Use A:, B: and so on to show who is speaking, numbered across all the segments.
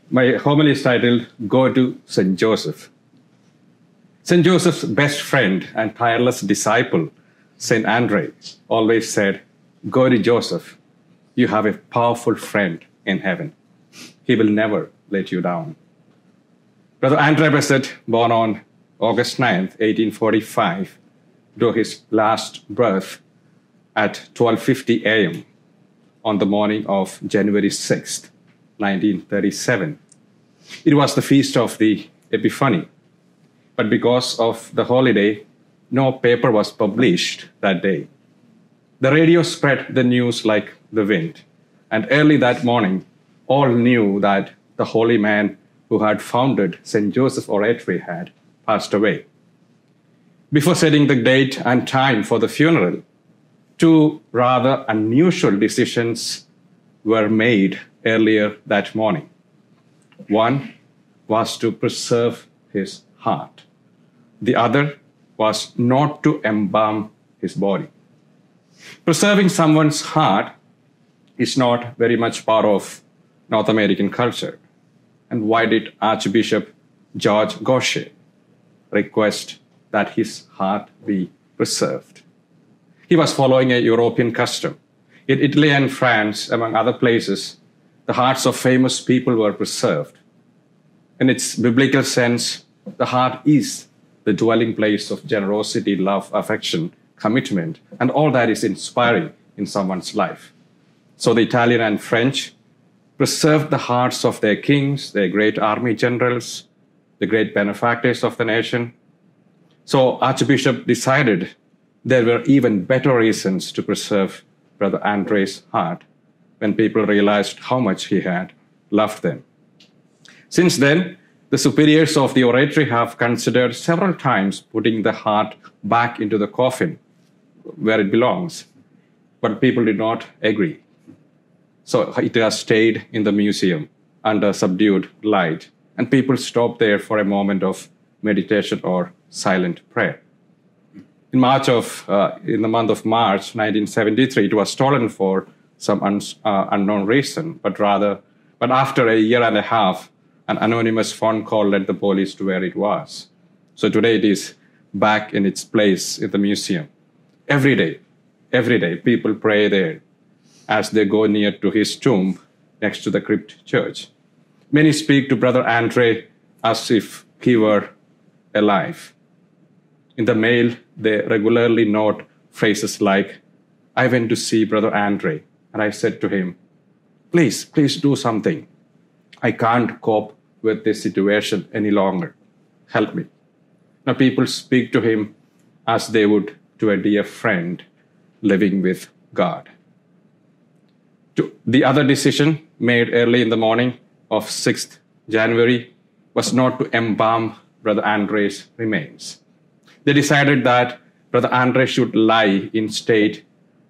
A: My homily is titled, Go to St. Joseph. St. Joseph's best friend and tireless disciple, St. Andre, always said, Go to Joseph. You have a powerful friend in heaven. He will never let you down. Brother Andre Bessette, born on August 9th, 1845, drew his last breath at 12:50 a.m. on the morning of January 6th, 1937. It was the feast of the Epiphany, but because of the holiday, no paper was published that day. The radio spread the news like the wind, and early that morning, all knew that the holy man who had founded St. Joseph Oratory had passed away. Before setting the date and time for the funeral, two rather unusual decisions were made earlier that morning. One was to preserve his heart. The other was not to embalm his body. Preserving someone's heart is not very much part of North American culture. And why did Archbishop George Gaucher request that his heart be preserved? He was following a European custom. In Italy and France, among other places, the hearts of famous people were preserved. In its biblical sense, the heart is the dwelling place of generosity, love, affection, commitment, and all that is inspiring in someone's life. So the Italian and French preserved the hearts of their kings, their great army generals, the great benefactors of the nation. So Archbishop decided there were even better reasons to preserve Brother Andre's heart when people realized how much he had loved them. Since then, the superiors of the oratory have considered several times putting the heart back into the coffin where it belongs, but people did not agree. So it has stayed in the museum under subdued light, and people stopped there for a moment of meditation or silent prayer. In the month of March 1973, it was stolen for some unknown reason, but after a year and a half, an anonymous phone call led the police to where it was. So today it is back in its place in the museum. Every day, people pray there as they go near to his tomb next to the crypt church. Many speak to Brother Andre as if he were alive. In the mail, they regularly note phrases like, I went to see Brother Andre, and I said to him, please do something. I can't cope with this situation any longer. Help me. Now people speak to him as they would to a dear friend living with God. The other decision made early in the morning of 6th January was not to embalm Brother Andre's remains. They decided that Brother Andre should lie in state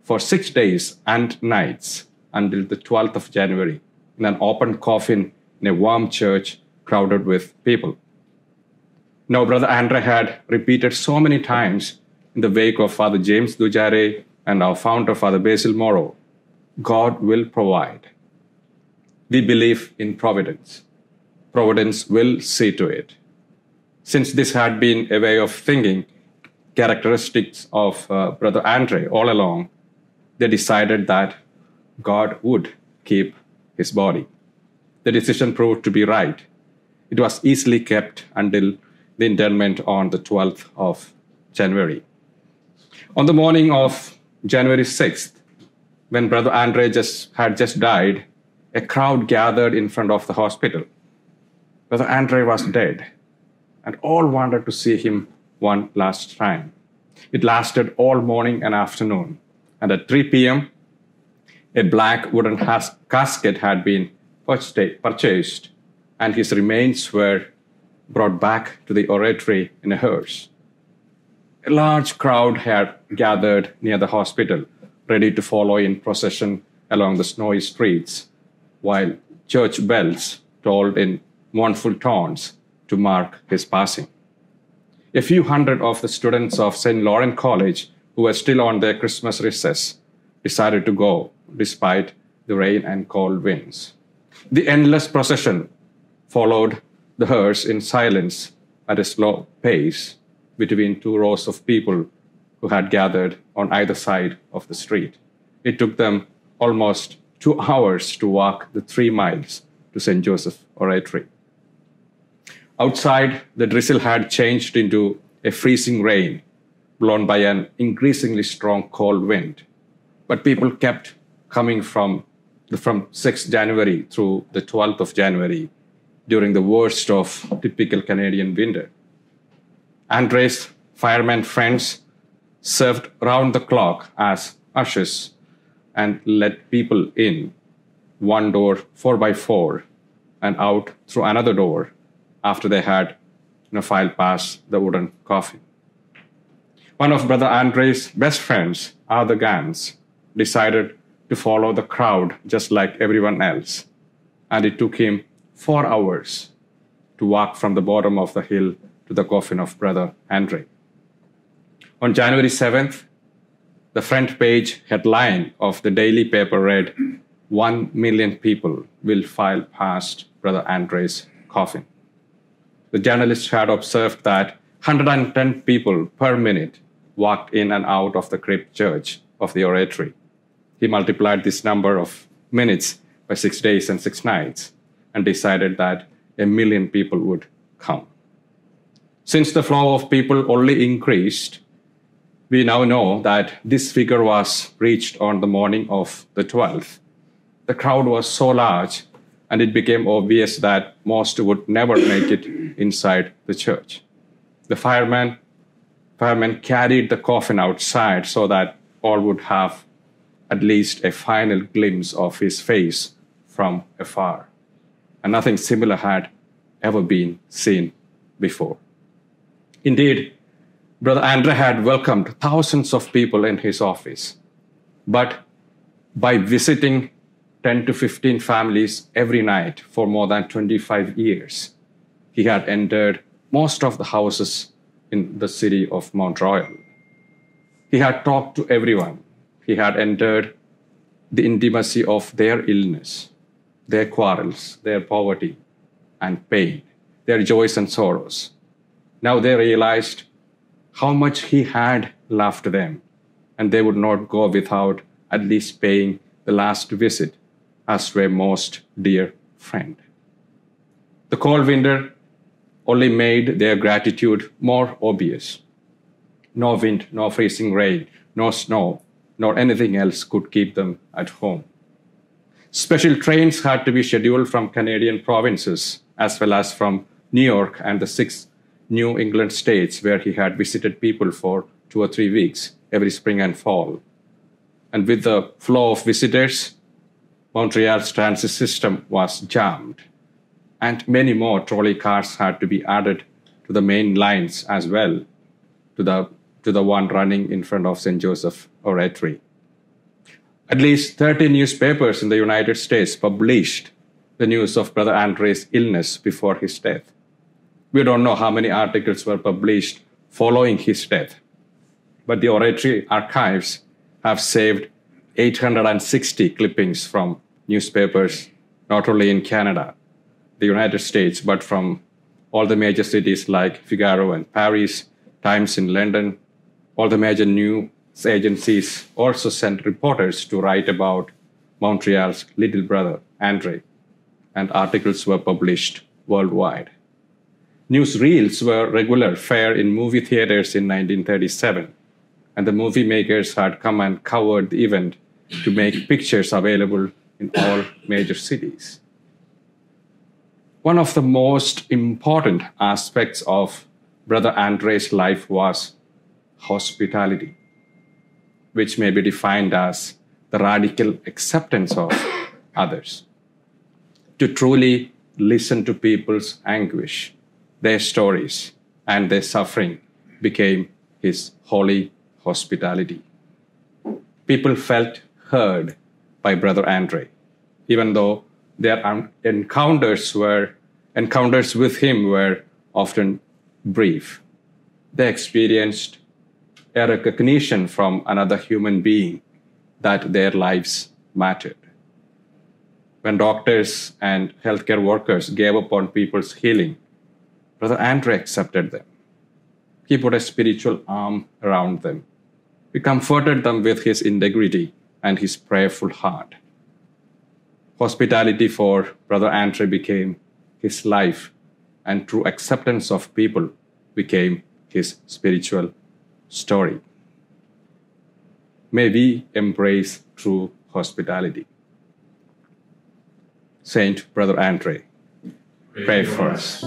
A: for 6 days and nights until the 12th of January in an open coffin in a warm church crowded with people. Now, Brother Andre had repeated so many times in the wake of Father James Dujare and our founder, Father Basil Morrow, God will provide. We believe in providence. Providence will see to it. Since this had been a way of thinking, characteristics of Brother Andre all along, they decided that God would keep his body. The decision proved to be right. It was easily kept until the interment on the 12th of January. On the morning of January 6th, when Brother Andre had just died, a crowd gathered in front of the hospital. Brother Andre was dead, and all wanted to see him one last time. It lasted all morning and afternoon, and at 3 p.m., a black wooden casket had been purchased, and his remains were brought back to the oratory in a hearse. A large crowd had gathered near the hospital, ready to follow in procession along the snowy streets, while church bells tolled in mournful tones to mark his passing. A few hundred of the students of St. Lawrence College, who were still on their Christmas recess, decided to go despite the rain and cold winds. The endless procession followed the hearse in silence at a slow pace between two rows of people who had gathered on either side of the street. It took them almost 2 hours to walk the 3 miles to St. Joseph Oratory. Outside, the drizzle had changed into a freezing rain, blown by an increasingly strong cold wind. But people kept coming from 6th January through the 12th of January during the worst of typical Canadian winter. Andre's firemen friends served round the clock as ushers and let people in one door 4x4 and out through another door after they had filed past the wooden coffin. One of Brother Andre's best friends, Arthur Gans, decided to follow the crowd just like everyone else, and it took him 4 hours to walk from the bottom of the hill to the coffin of Brother Andre. On January 7th, the front page headline of the daily paper read, 1 million people will file past Brother Andre's coffin. The journalist had observed that 110 people per minute walked in and out of the crypt church of the oratory. He multiplied this number of minutes by 6 days and 6 nights and decided that 1 million people would come. Since the flow of people only increased, we now know that this figure was reached on the morning of the 12th. The crowd was so large, and it became obvious that most would never make it inside the church. The firemen carried the coffin outside so that all would have at least a final glimpse of his face from afar. And nothing similar had ever been seen before. Indeed, Brother Andre had welcomed thousands of people in his office. But by visiting 10 to 15 families every night for more than 25 years, he had entered most of the houses in the city of Mount Royal. He had talked to everyone. He had entered the intimacy of their illness, their quarrels, their poverty and pain, their joys and sorrows. Now they realized how much he had loved them, and they would not go without at least paying the last visit as their most dear friend. The cold winter only made their gratitude more obvious. No wind, no freezing rain, no snow, nor anything else could keep them at home. Special trains had to be scheduled from Canadian provinces as well as from New York and the 6 New England states where he had visited people for 2 or 3 weeks every spring and fall. And with the flow of visitors, Montreal's transit system was jammed, and many more trolley cars had to be added to the main lines as well, to the one running in front of St. Joseph Oratory. At least 30 newspapers in the United States published the news of Brother Andre's illness before his death. We don't know how many articles were published following his death, but the Oratory archives have saved 860 clippings from newspapers, not only in Canada, the United States, but from all the major cities like Figaro and Paris, Times in London. All the major news agencies also sent reporters to write about Montreal's little brother, Andre, and articles were published worldwide. Newsreels were regular fare in movie theaters in 1937, and the movie makers had come and covered the event to make pictures available in all major cities. One of the most important aspects of Brother Andre's life was hospitality, which may be defined as the radical acceptance of others. To truly listen to people's anguish, their stories, and their suffering became his holy hospitality. People felt heard by Brother Andre, even though their encounters with him were often brief. They experienced a recognition from another human being that their lives mattered. When doctors and healthcare workers gave up on people's healing, Brother Andre accepted them. He put a spiritual arm around them. He comforted them with his integrity and his prayerful heart. Hospitality for Brother Andre became his life, and true acceptance of people became his spiritual story. May we embrace true hospitality. Saint Brother Andre, pray for us.